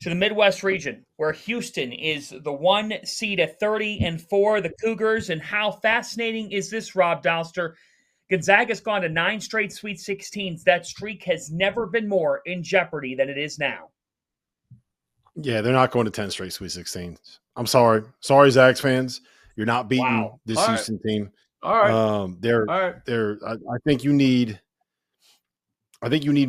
to the Midwest region, where Houston is the 1 seed at 30-4, the Cougars. And how fascinating is this, Rob Dalster? Gonzaga's gone to 9 straight Sweet 16s. That streak has never been more in jeopardy than it is now. Yeah, they're not going to 10 straight Sweet 16s. I'm sorry. Sorry, Zags fans. You're not beating this Houston team. All right. I think you need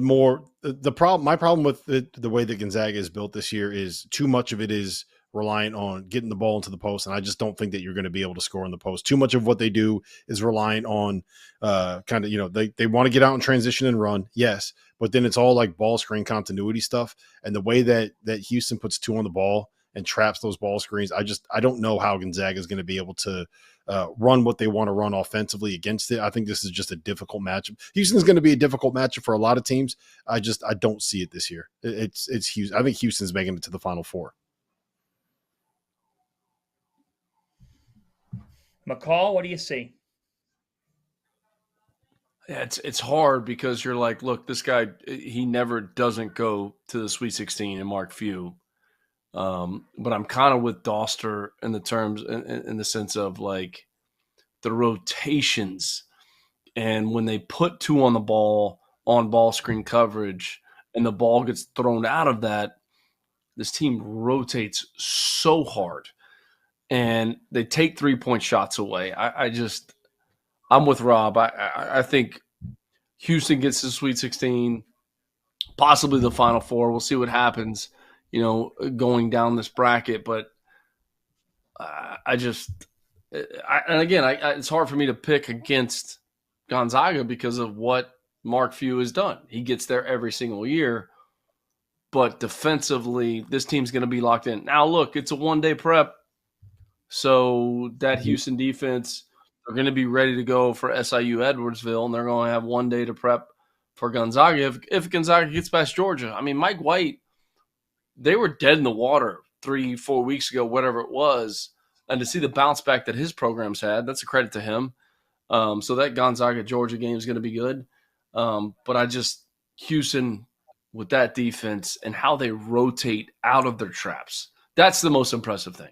more. My problem with the way that Gonzaga is built this year is too much of it is reliant on getting the ball into the post, and I just don't think that you're going to be able to score in the post. Too much of what they do is reliant on they want to get out and transition and run, yes, but then it's all like ball screen continuity stuff. And the way that Houston puts 2 on the ball and traps those ball screens, I don't know how Gonzaga is going to be able to run what they want to run offensively against it. I think this is just a difficult matchup. Houston's going to be a difficult matchup for a lot of teams. I don't see it this year. It's Houston. I think Houston's making it to the Final Four. McCall, what do you see? Yeah, it's hard because you're like, look, this guy, he never doesn't go to the Sweet 16 and Mark Few. But I'm kind of with Doster in the terms, in the sense of like the rotations, and when they put 2 on the ball on ball screen coverage and the ball gets thrown out of that, this team rotates so hard and they take 3-point shots away. I'm with Rob. I think Houston gets to the Sweet 16, possibly the Final Four. We'll see what happens, going down this bracket. But it's hard for me to pick against Gonzaga because of what Mark Few has done. He gets there every single year. But defensively, this team's going to be locked in. Now, look, it's a one-day prep. So that Houston defense are going to be ready to go for SIU Edwardsville, and they're going to have 1 day to prep for Gonzaga. If Gonzaga gets past Georgia, I mean, Mike White, they were dead in the water 3-4 weeks ago, whatever it was, and to see the bounce back that his program's had, that's a credit to him. So that Gonzaga-Georgia game is going to be good. But Houston with that defense and how they rotate out of their traps, that's the most impressive thing.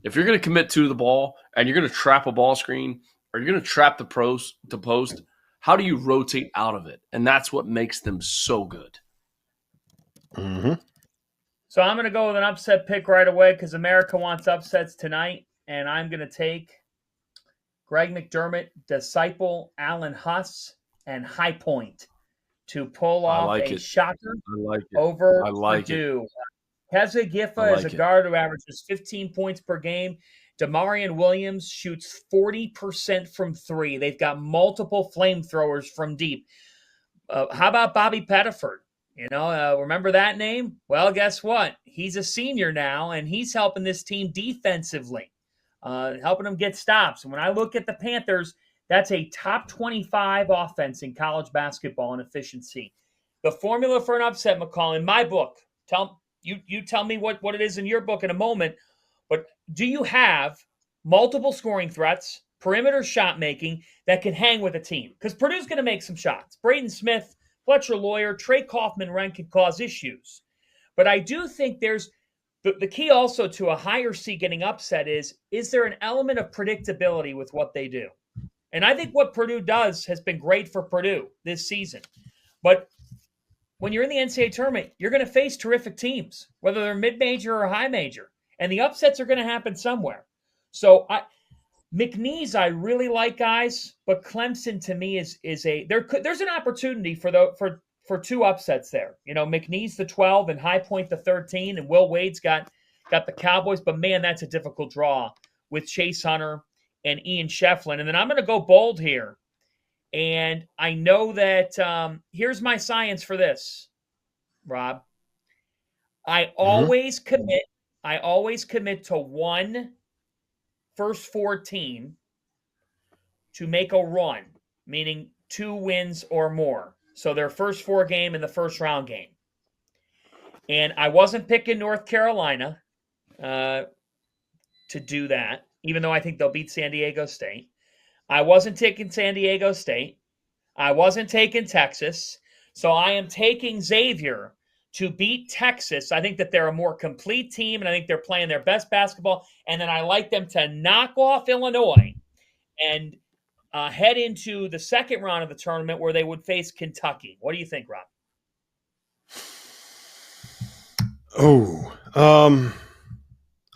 If you're going to commit to the ball and you're going to trap a ball screen or you're going to trap the post, how do you rotate out of it? And that's what makes them so good. Mm-hmm. So I'm going to go with an upset pick right away because America wants upsets tonight, and I'm going to take Greg McDermott, Disciple, Allen Huss, and High Point to pull off a shocker over Purdue. Keza Giffa is a guard who averages 15 points per game. Damarian Williams shoots 40% from 3. They've got multiple flamethrowers from deep. How about Bobby Pettiford? Remember that name? Well, guess what? He's a senior now, and he's helping this team defensively, helping them get stops. And when I look at the Panthers, that's a top 25 offense in college basketball in efficiency. The formula for an upset, McCall, in my book, You tell me what it is in your book in a moment, but do you have multiple scoring threats, perimeter shot making that can hang with a team? Because Purdue's going to make some shots. Braden Smith, Fletcher Lawyer, Trey Kaufman-Renn can cause issues. But I do think there's the key also to a higher seed getting upset is there an element of predictability with what they do? And I think what Purdue does has been great for Purdue this season. But when you're in the NCAA tournament, you're going to face terrific teams, whether they're mid-major or high-major. And the upsets are going to happen somewhere. So McNeese I really like, guys, but Clemson to me there's an opportunity for 2 upsets there. McNeese the 12 and High Point the 13, and Will Wade's got the Cowboys. But, man, that's a difficult draw with Chase Hunter and Ian Shefflin. And then I'm going to go bold here. And I know that here's my science for this, Rob. I always commit to one first 4 team to make a run, meaning 2 wins or more. So their first 4 game in the first round game. And I wasn't picking North Carolina to do that, even though I think they'll beat San Diego State. I wasn't taking San Diego State. I wasn't taking Texas. So I am taking Xavier to beat Texas. I think that they're a more complete team, and I think they're playing their best basketball. And then I like them to knock off Illinois and head into the second round of the tournament where they would face Kentucky. What do you think, Rob?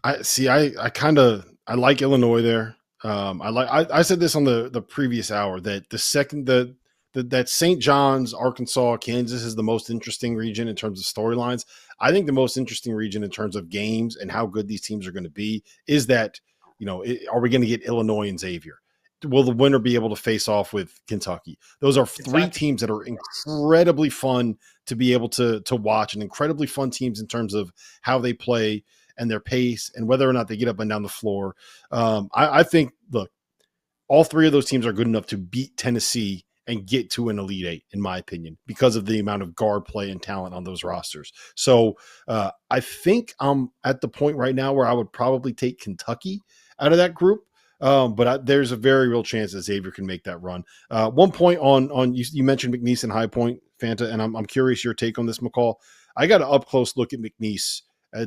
I like Illinois there. I said this on the previous hour that that St. John's, Arkansas, Kansas is the most interesting region in terms of storylines. I think the most interesting region in terms of games and how good these teams are going to be is that, are we going to get Illinois and Xavier? Will the winner be able to face off with Kentucky? Those are three teams that are incredibly fun to be able to watch, and incredibly fun teams in terms of how they play and their pace and whether or not they get up and down the floor. I think, look, all three of those teams are good enough to beat Tennessee and get to an Elite Eight, in my opinion, because of the amount of guard play and talent on those rosters. So I think I'm at the point right now where I would probably take Kentucky out of that group. But there's a very real chance that Xavier can make that run. 1 point on you mentioned McNeese and High Point, Fanta, and I'm curious your take on this, McCall. I got an up close look at McNeese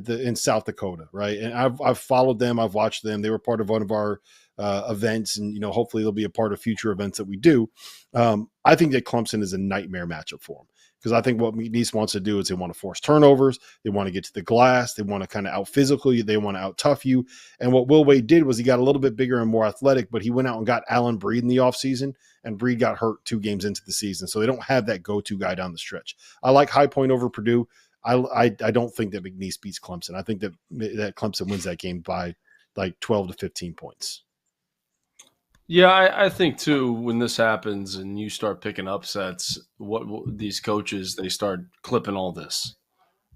in South Dakota, right? And I've followed them, I've watched them. They were part of one of our events, and hopefully they'll be a part of future events that we do. I think that Clemson is a nightmare matchup for them, because I think what McNeese wants to do is they want to force turnovers, they want to get to the glass, they want to kind of out physical you, they want to out tough you. And what Will Wade did was he got a little bit bigger and more athletic, but he went out and got Allen Breed in the offseason, and Breed got hurt 2 games into the season, so they don't have that go-to guy down the stretch. I like High Point over Purdue. I don't think that McNeese beats Clemson. I think that Clemson wins that game by like 12 to 15 points. Yeah, I think too, when this happens and you start picking upsets, what these coaches, they start clipping all this,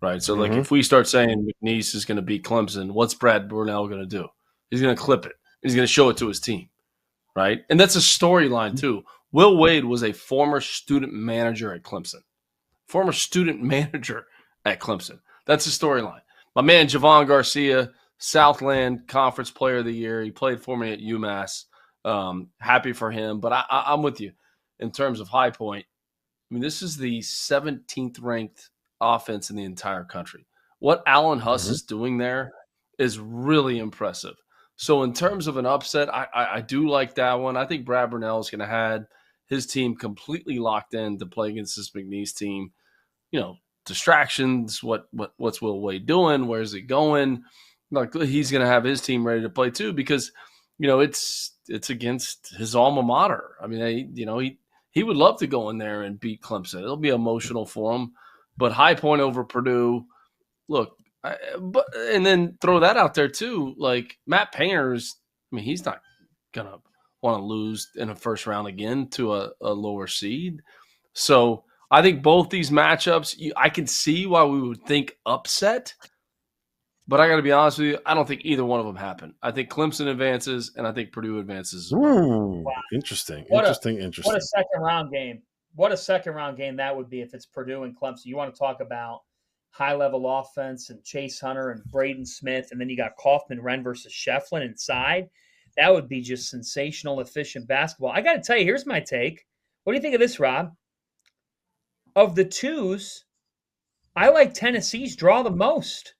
right? So like if we start saying McNeese is going to beat Clemson, what's Brad Burnell going to do? He's going to clip it. He's going to show it to his team, right? And that's a storyline too. Will Wade was a former student manager at Clemson. That's a storyline. My man, Javon Garcia, Southland Conference Player of the Year. He played for me at UMass. Happy for him. But I'm with you in terms of High Point. I mean, this is the 17th ranked offense in the entire country. What Alan Huss is doing there is really impressive. So in terms of an upset, I do like that one. I think Brad Burnell is going to have his team completely locked in to play against this McNeese team. Distractions, what's Will Wade doing? Where's it going? Like, he's going to have his team ready to play too, because it's against his alma mater. I mean, he would love to go in there and beat Clemson. It'll be emotional for him. But High Point over Purdue, look, and then throw that out there too. Like Matt Painter's, I mean, he's not gonna want to lose in a first round again to a lower seed. So I think both these matchups, I can see why we would think upset. But I got to be honest with you, I don't think either one of them happen. I think Clemson advances, and I think Purdue advances. Wow. Interesting. What a second round game. What a second round game that would be if it's Purdue and Clemson. You want to talk about high-level offense and Chase Hunter and Braden Smith, and then you got Kaufman-Renn versus Shefflin inside. That would be just sensational, efficient basketball. I got to tell you, here's my take. What do you think of this, Rob? Of the twos, I like Tennessee's draw the most.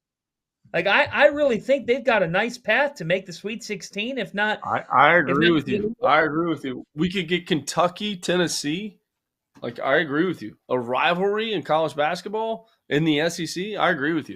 Like, I really think they've got a nice path to make the Sweet 16, if not. I agree with you. I agree with you. We could get Kentucky, Tennessee. Like, I agree with you. A rivalry in college basketball in the SEC, I agree with you.